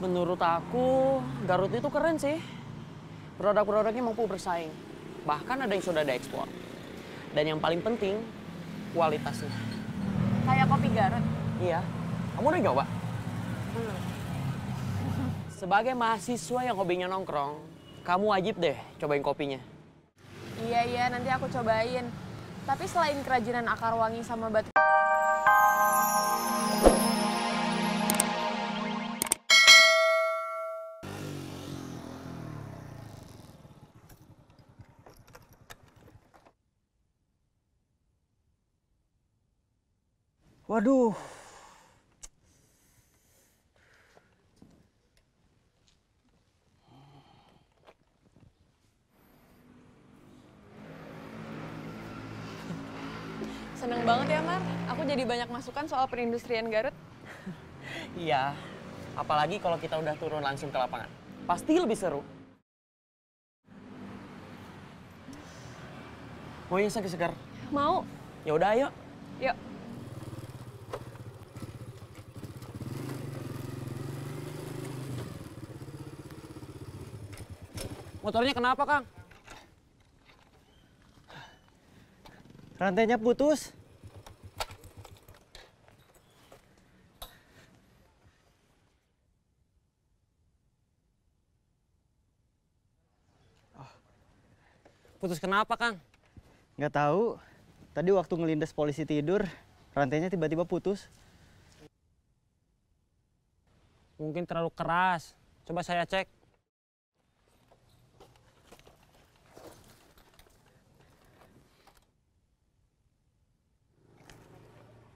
Menurut aku, Garut itu keren sih. Produk-produknya mampu bersaing. Bahkan ada yang sudah diekspor. Dan yang paling penting, kualitasnya. Kayak kopi Garut? Iya. Kamu udah nyoba? Belum. Sebagai mahasiswa yang hobinya nongkrong, kamu wajib deh cobain kopinya. Iya, nanti aku cobain. Tapi selain kerajinan akar wangi sama batu... Waduh. Seneng banget ya, Mar. Aku jadi banyak masukan soal perindustrian Garut. Iya. Apalagi kalau kita udah turun langsung ke lapangan. Pasti lebih seru. Mau yang seger-seger? Mau? Ya udah, ayo. Yuk. Motornya kenapa, Kang? Rantainya putus. Putus kenapa, Kang? Nggak tahu. Tadi waktu ngelindas polisi tidur, rantainya tiba-tiba putus. Mungkin terlalu keras. Coba saya cek.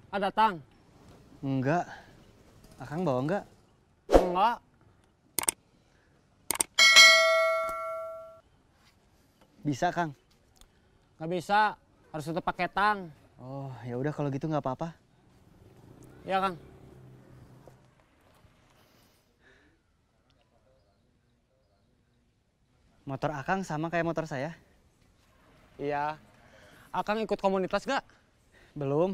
Ada tang? Enggak. Akang bawa enggak? Enggak. Bisa, Kang. Nggak bisa. Harus tetap pakai tang. Oh, ya udah kalau gitu nggak apa-apa. Ya, Kang. Motor Akang sama kayak motor saya? Iya. Akang ikut komunitas nggak? Belum.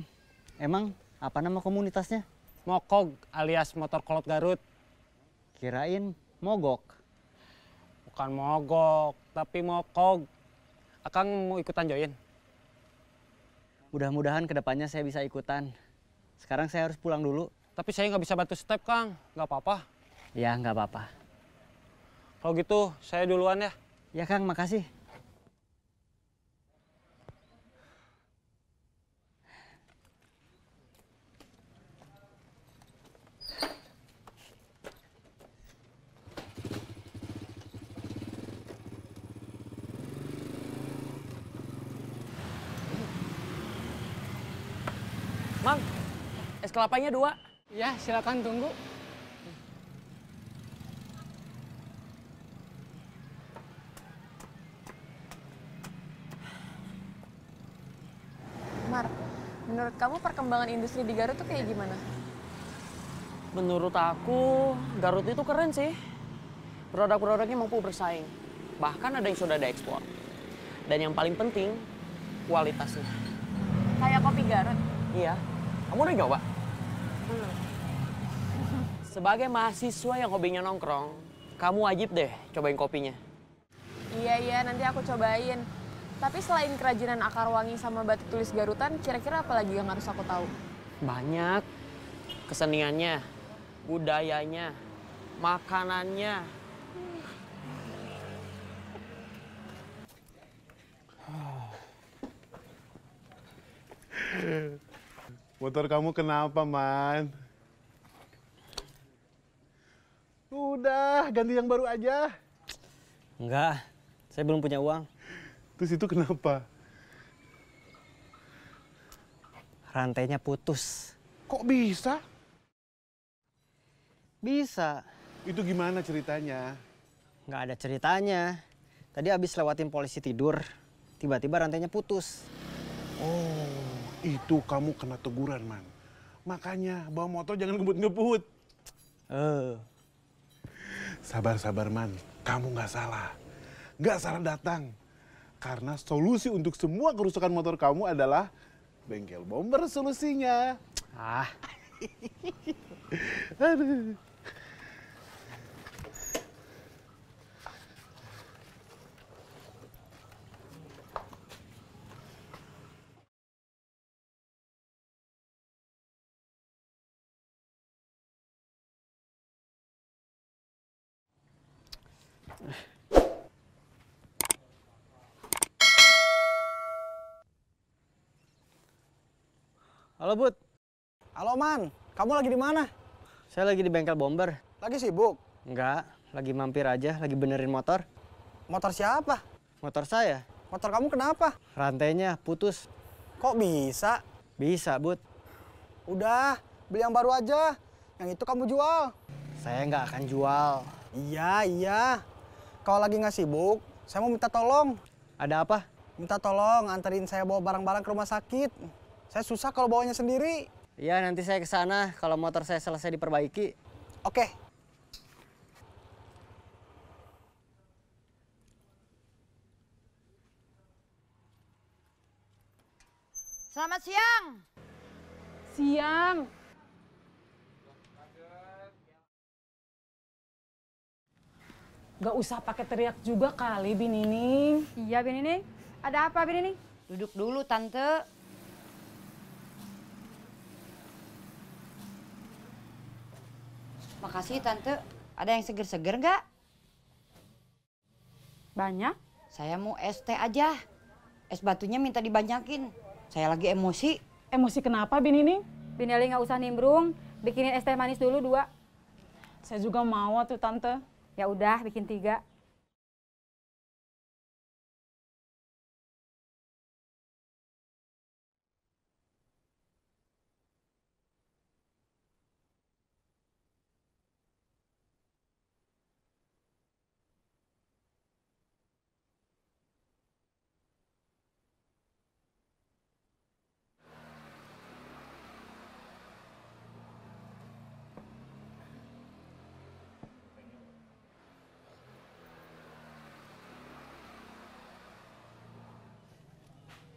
Emang apa nama komunitasnya? Mokog alias Motor Kolot Garut. Kirain mogok. Bukan mogok, tapi mokog. Akang mau ikutan join? Mudah-mudahan kedepannya saya bisa ikutan. Sekarang saya harus pulang dulu. Tapi saya nggak bisa bantu step, Kang. Nggak apa-apa. Ya, nggak apa-apa. Kalau gitu, saya duluan ya. Ya, Kang, makasih. Mang, es kelapanya 2. Ya, silakan tunggu. Mar, menurut kamu perkembangan industri di Garut tuh kayak gimana? Menurut aku, Garut itu keren sih. Produk-produknya mampu bersaing. Bahkan ada yang sudah diekspor. Dan yang paling penting, kualitasnya. Kayak kopi Garut? Iya. Kamu udah nyoba? Belum. Sebagai mahasiswa yang hobinya nongkrong, kamu wajib deh cobain kopinya. Iya, nanti aku cobain. Tapi selain kerajinan akar wangi sama batik tulis Garutan, kira-kira apa lagi yang harus aku tahu? Banyak. Keseniannya, budayanya, makanannya. Motor kamu kenapa, Man? Udah, ganti yang baru aja. Enggak, saya belum punya uang. Terus itu kenapa? Rantainya putus. Kok bisa? Bisa. Itu gimana ceritanya? Nggak ada ceritanya. Tadi habis lewatin polisi tidur, tiba-tiba rantainya putus. Oh, itu kamu kena teguran, Man. Makanya bawa motor jangan ngebut-ngebut. Sabar-sabar, Man. Kamu nggak salah. Nggak salah datang. Karena solusi untuk semua kerusakan motor kamu adalah Bengkel Bomber solusinya. Ah, Aduh. Halo, Bud. Halo Man, kamu lagi di mana? Saya lagi di bengkel bomber. Lagi sibuk? Enggak, lagi mampir aja, lagi benerin motor. Motor siapa? Motor saya, Motor kamu kenapa? rantainya putus. Kok bisa? Bisa, Bud. Udah, beli yang baru aja. Yang itu kamu jual. Saya nggak akan jual. Iya. Kalau lagi nggak sibuk, saya mau minta tolong. Ada apa? Minta tolong anterin saya bawa barang-barang ke rumah sakit. Saya susah kalau bawanya sendiri. Iya, nanti saya ke sana kalau motor saya selesai diperbaiki. Oke. Selamat siang. Siang. Gak usah pakai teriak juga kali, Binining. Iya, Binining. Ada apa, Binining? Duduk dulu, Tante. Makasih, Tante. Ada yang seger-seger nggak? Banyak? Saya mau es teh aja. Es batunya minta dibanyakin. Saya lagi emosi. Emosi kenapa, Binining? Bineli nggak usah nimbrung, bikinin es teh manis dulu 2. Saya juga mau tuh, Tante. Ya udah, bikin 3.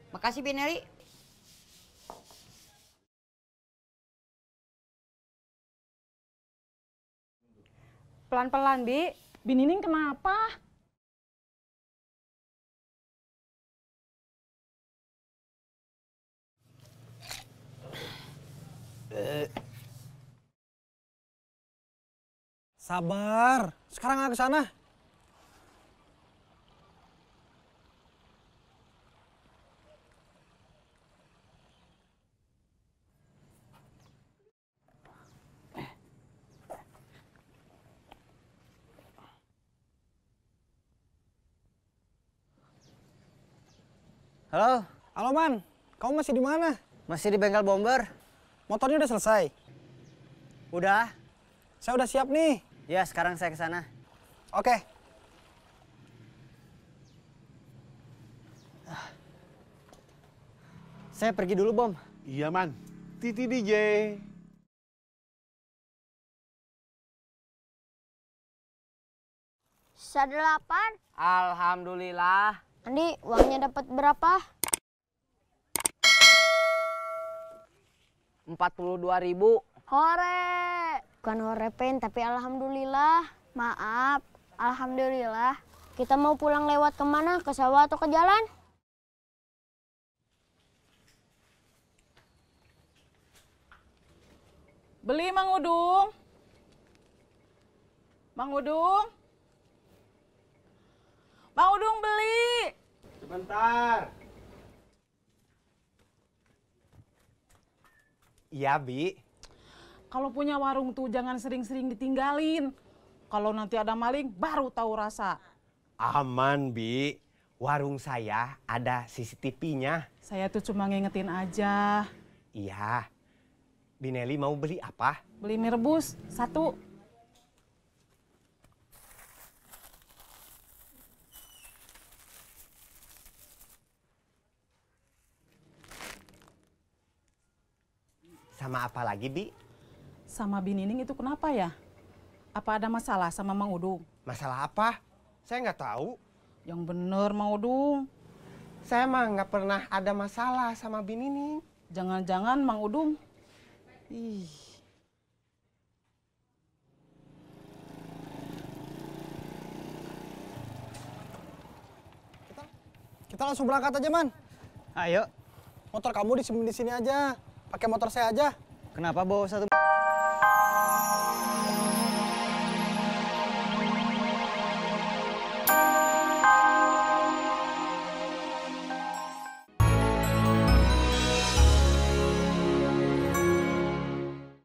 Makasih, Bineli. Pelan-pelan, Bi. Binining kenapa? Sabar, sekarang nggak ke sana. Halo, Halo Man, kamu masih di mana? masih di bengkel bomber? Motornya udah selesai. Udah? Saya udah siap nih. Ya, sekarang saya ke sana. Oke. Saya pergi dulu, Bom. Iya, Man. Titi DJ. Sadelapan. Alhamdulillah. Andi, uangnya dapat berapa? 42.000. Hore. Bukan hore pen, tapi alhamdulillah. Maaf, alhamdulillah. Kita mau pulang lewat kemana? Ke sawah atau ke jalan? Beli, Mang Udung. Mang Udung. Mang Udung beli. Sebentar. Iya, Bi. Kalau punya warung tuh jangan sering-sering ditinggalin. Kalau nanti ada maling, baru tahu rasa. Aman, Bi. Warung saya ada CCTV-nya. Saya tuh cuma ngingetin aja. Iya. Bineli mau beli apa? Beli mie rebus, 1. Sama apa lagi, Bi? Sama Binining itu kenapa ya? Apa ada masalah sama Mang Udung? Masalah apa? Saya nggak tahu. Yang bener, Mang Udung. Saya mah nggak pernah ada masalah sama Binining. Jangan-jangan Mang Udung. Ih. Kita langsung berangkat aja Man. Ayo. Motor kamu disimpan di sini aja. Pakai motor saya aja. Kenapa bawa satu